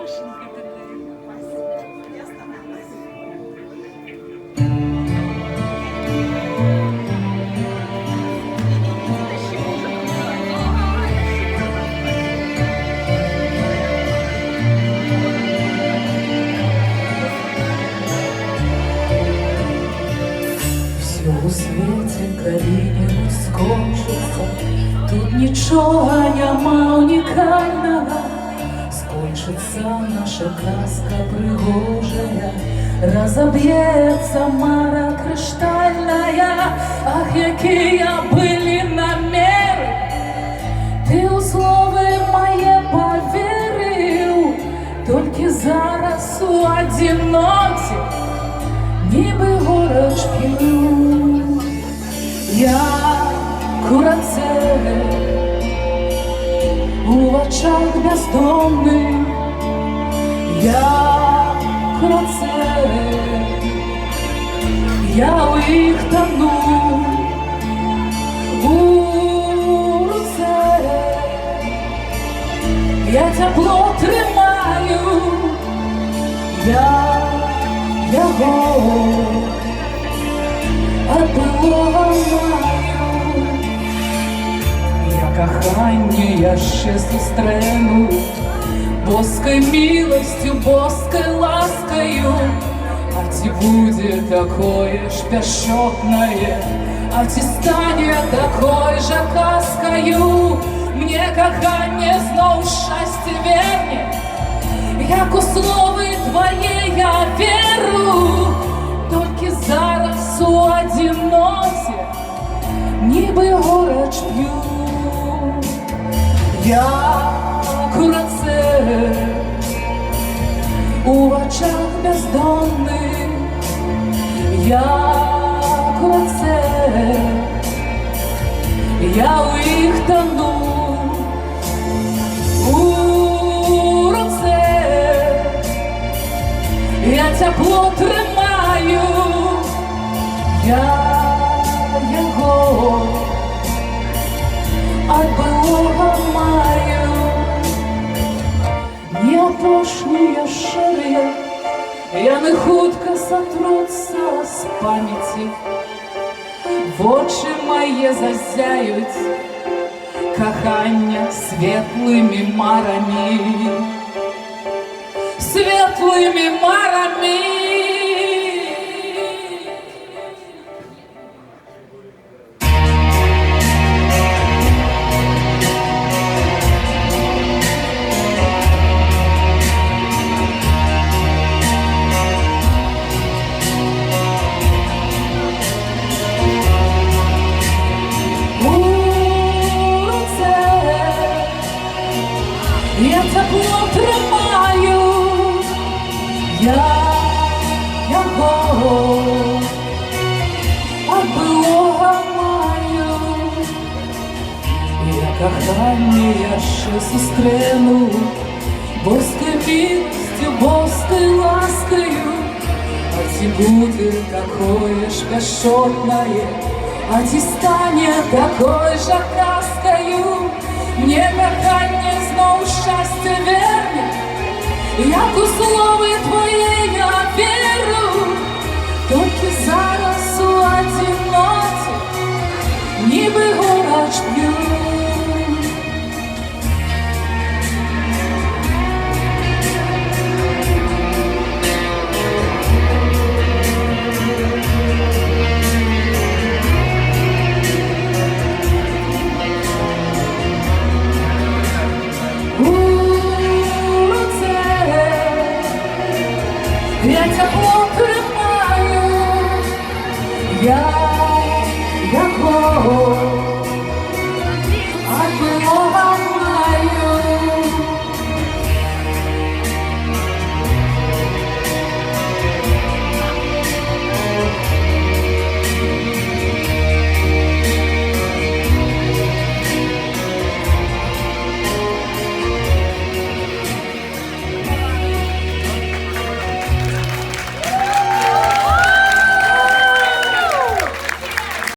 Машинка такая. Все у світі країні скончиться, тут нічого нема унікального. Скончится наша казка пригожая, разобьется мара криштальная. Ах, якія были намеры, ти у слови моє повірив, тільки зараз у одиноті, ніби город п'ю. Я курацеле у очах бездомних, я курацеле, я у їх тону, у руце я тепло тримаю, я його от былого маю. Я кохання, я ще зустріну боской милостью, боской ласкою. А ти буде такое ж пешотное, а ти стане такой же казкою. Мне кохання знов щастя верне, як у слови твоє я віру, тільки зараз у одиноті, ніби город п'ю. Я курацеле у очах бездонних, я курацеле, я у їх тону, у руце я тепло тримаю, я його от былого маю. Не опошнює ширя, я не хутко сотруться з пам'яті, в очі мої зазяють кохання світлими марами, світлими марами. Я тепло тримаю, я його от былого маю. Я кохання, я ще зустріну боской милостью, боской ласкою. А ти буде такое ж пешотное, а ти стане такой же казкою. Мне кохання знов щастя верне, як у слови твоє я віру, тільки зараз у одиноті, ніби город п'ю. Я тепло